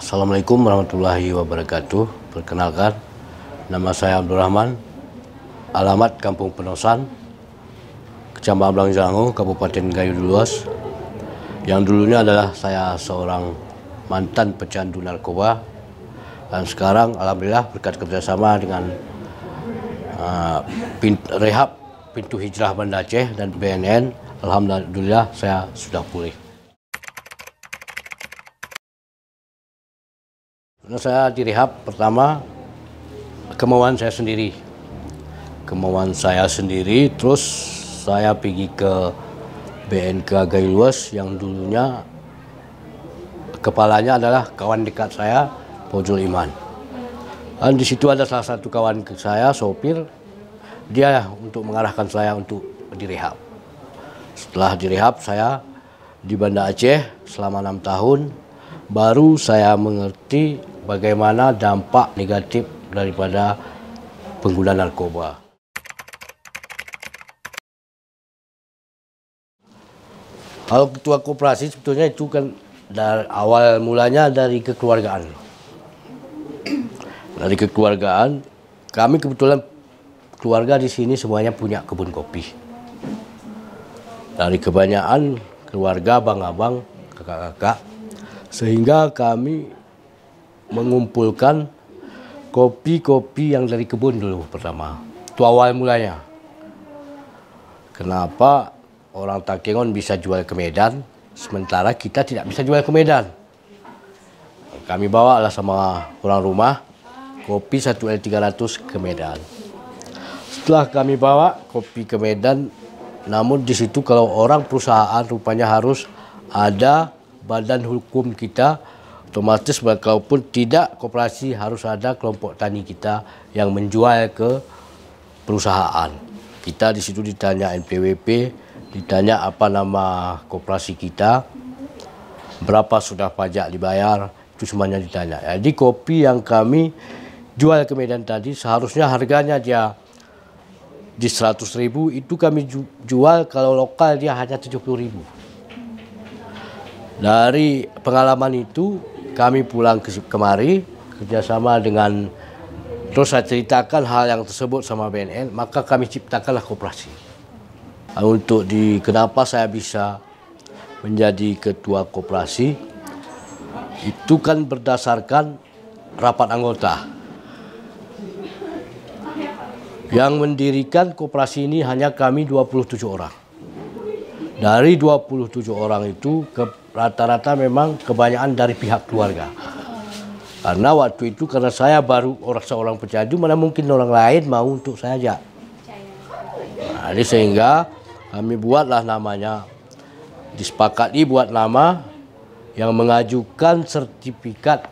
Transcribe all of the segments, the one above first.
Assalamualaikum warahmatullahi wabarakatuh. Perkenalkan, nama saya Abdul Rahman, alamat Kampung Penosan, Kecamatan Blangjango, Kabupaten Gayo Luas. Yang dulunya adalah saya seorang mantan pecandu narkoba, dan sekarang alhamdulillah berkat kerjasama dengan Rehab Pintu Hijrah Banda Aceh dan BNN, alhamdulillah saya sudah pulih. Saya direhab pertama kemauan saya sendiri. Terus saya pergi ke BNK Gayo Luas yang dulunya kepalanya adalah kawan dekat saya, Fausul Iman. Dan di situ ada salah satu kawan saya, sopir, dia untuk mengarahkan saya untuk direhab. Setelah direhab, saya di Banda Aceh selama 6 tahun, baru saya mengerti bagaimana dampak negatif daripada pengguna narkoba. Kalau ketua koperasi sebetulnya itu kan dari awal mulanya dari kekeluargaan. Dari kekeluargaan, kami kebetulan keluarga di sini semuanya punya kebun kopi. Dari kebanyakan keluarga, abang-abang, kakak-kakak, sehingga kami mengumpulkan kopi-kopi yang dari kebun dulu pertama. Itu awal mulanya. Kenapa orang Takengon bisa jual ke Medan, sementara kita tidak bisa jual ke Medan? Kami bawa lah sama orang rumah kopi 1L300 ke Medan. Setelah kami bawa kopi ke Medan, namun di situ kalau orang perusahaan rupanya harus ada badan hukum kita, otomatis kalaupun tidak koperasi harus ada kelompok tani kita yang menjual ke perusahaan. Kita di situ ditanya NPWP, ditanya apa nama koperasi kita, berapa sudah pajak dibayar, itu semuanya ditanya. Jadi kopi yang kami jual ke Medan tadi seharusnya harganya dia di 100.000, itu kami jual kalau lokal dia hanya 70.000. Dari pengalaman itu kami pulang kemari kerjasama dengan, terus saya ceritakan hal yang tersebut sama BNN, maka kami ciptakanlah koperasi. Untuk kenapa saya bisa menjadi ketua koperasi, itu kan berdasarkan rapat anggota. Yang mendirikan koperasi ini hanya kami 27 orang. Dari 27 orang itu rata-rata memang kebanyakan dari pihak keluarga. Karena waktu itu karena saya baru seorang pecandu, mana mungkin orang lain mau untuk saya ajak. Nah, jadi sehingga kami buatlah namanya, disepakati buat nama yang mengajukan sertifikat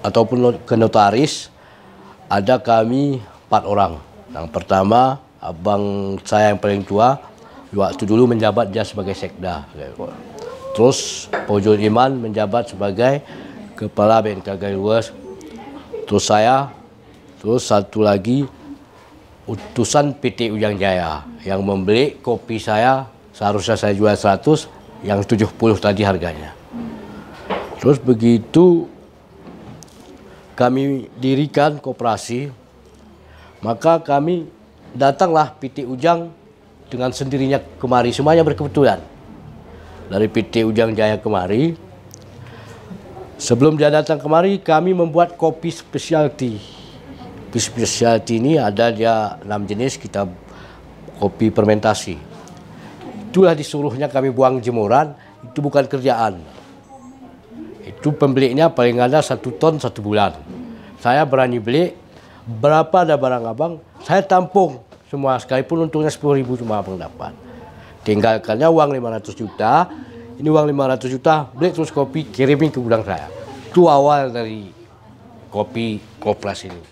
ataupun ke notaris. Ada kami 4 orang. Yang pertama, abang saya yang paling tua, waktu dulu menjabat dia sebagai sekda. Terus Fausul Iman menjabat sebagai kepala BNK Gayo Luas. Terus saya, terus satu lagi utusan PT Ujang Jaya yang membeli kopi saya, seharusnya saya jual 100, yang 70 tadi harganya. Terus begitu kami dirikan koperasi, maka kami datanglah PT Ujang dengan sendirinya kemari, semuanya berkebetulan. Dari PT Ujang Jaya kemari, sebelum dia datang kemari, kami membuat kopi specialty. Kopi specialty ini ada dia 6 jenis, kita kopi fermentasi. Itulah disuruhnya kami buang jemuran, itu bukan kerjaan. Itu pembelinya paling ada 1 ton 1 bulan. Saya berani beli, berapa ada barang abang, saya tampung semua, sekalipun untungnya 10.000 cuma abang dapat. Tinggalkannya uang 500 juta, ini uang 500 juta, beli terus kopi, kirimin ke gudang saya. Itu awal dari kopi koperasi ini.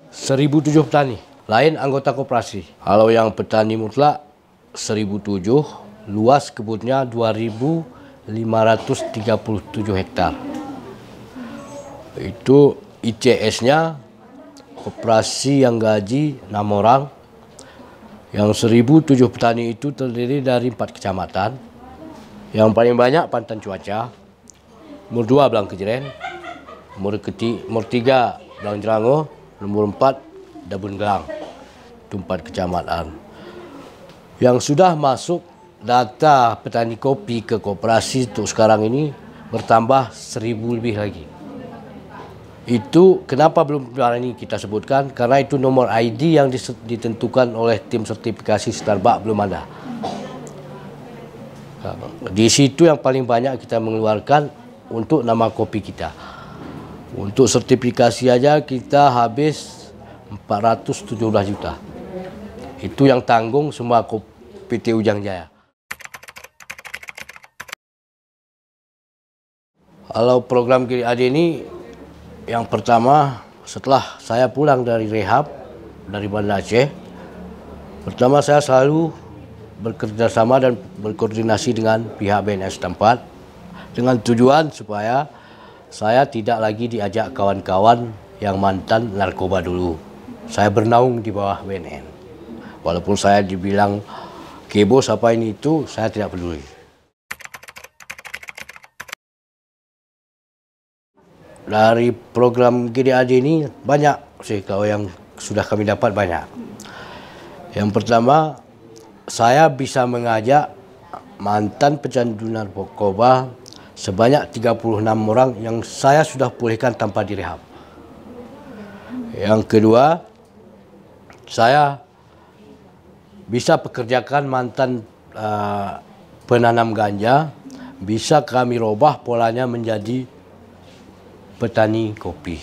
1.007 petani, lain anggota koperasi. Kalau yang petani mutlak 1.007, luas kebunnya 2.537 hektar. Itu ICS-nya koperasi yang gaji 6 orang, Yang 1007 petani itu terdiri dari 4 kecamatan. Yang paling banyak Pantan Cuaca, nomor 2 Belang Kejeren, nomor 3 Belang Jerango, nomor 4 Dabun Gelang. Itu 4 kecamatan. Yang sudah masuk data petani kopi ke koperasi untuk sekarang ini bertambah 1000 lebih lagi. Itu kenapa belum berani kita sebutkan, karena itu nomor ID yang ditentukan oleh tim sertifikasi Starbucks belum ada. Di situ yang paling banyak kita mengeluarkan untuk nama kopi kita. Untuk sertifikasi aja kita habis 417 juta. Itu yang tanggung semua PT Ujang Jaya. Kalau program GDAD ini, yang pertama setelah saya pulang dari rehab dari Banda Aceh, pertama saya selalu bekerjasama dan berkoordinasi dengan pihak BNN setempat dengan tujuan supaya saya tidak lagi diajak kawan-kawan yang mantan narkoba dulu. Saya bernaung di bawah BNN. Walaupun saya dibilang kebos apa ini itu, saya tidak peduli. Dari program GDAD ini banyak sih kalau yang sudah kami dapat banyak. Yang pertama, saya bisa mengajak mantan pecandu narkoba sebanyak 36 orang yang saya sudah pulihkan tanpa direhab. Yang kedua, saya bisa pekerjakan mantan penanam ganja, bisa kami robah polanya menjadi petani kopi.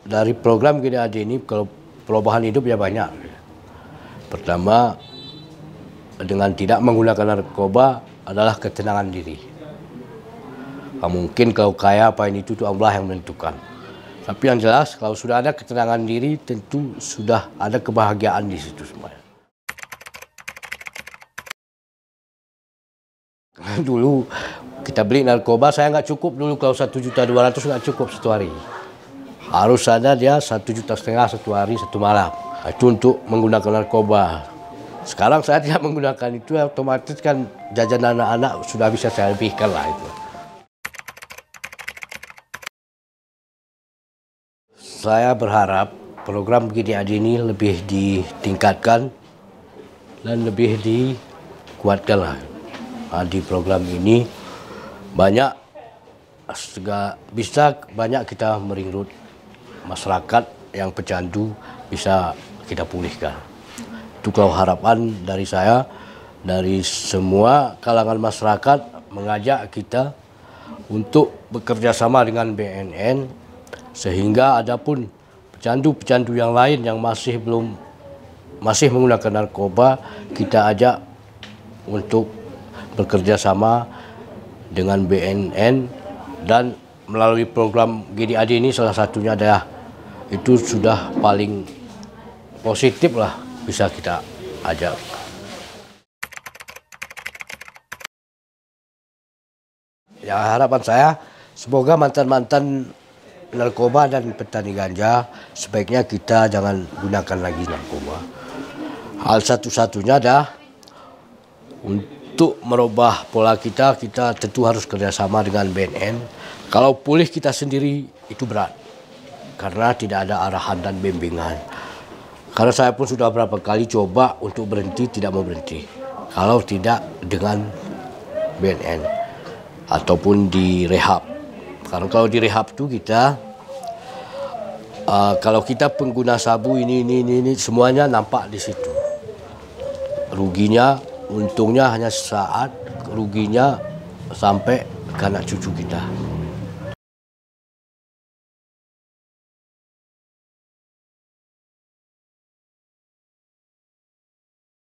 Dari program GDAD ini, kalau perubahan hidup ya banyak. Pertama, dengan tidak menggunakan narkoba adalah ketenangan diri. Mungkin kalau kaya apa ini itu Allah yang menentukan. Tapi yang jelas kalau sudah ada ketenangan diri, tentu sudah ada kebahagiaan di situ semuanya. Dulu kita beli narkoba, saya nggak cukup dulu kalau 1.200.000 nggak cukup satu hari. Harus ada dia 1,5 juta satu hari, satu malam. Itu untuk menggunakan narkoba. Sekarang saya tidak menggunakan itu, otomatis kan jajan anak-anak sudah bisa saya lebihkan lah itu. Saya berharap program GDAD ini lebih ditingkatkan dan lebih dikuatkan lah. Di program ini bisa banyak kita merekrut masyarakat yang pecandu, bisa kita pulihkan. Itu kalau harapan dari saya, dari semua kalangan masyarakat mengajak kita untuk bekerja sama dengan BNN, sehingga adapun pecandu-pecandu yang lain yang masih menggunakan narkoba, kita ajak untuk bekerja sama dengan BNN, dan melalui program GDAD ini salah satunya adalah itu sudah paling positif lah bisa kita ajak. Ya, harapan saya semoga mantan-mantan narkoba dan petani ganja sebaiknya kita jangan gunakan lagi narkoba. Hal satu-satunya adalah untuk merubah pola kita tentu harus kerjasama dengan BNN. Kalau pulih kita sendiri itu berat, karena tidak ada arahan dan bimbingan. Karena saya pun sudah berapa kali coba untuk berhenti, tidak mau berhenti. Kalau tidak dengan BNN ataupun di rehab. Karena kalau di rehab itu kita, kalau kita pengguna sabu ini semuanya nampak di situ. Ruginya, untungnya hanya sesaat, ruginya sampai ke anak cucu kita.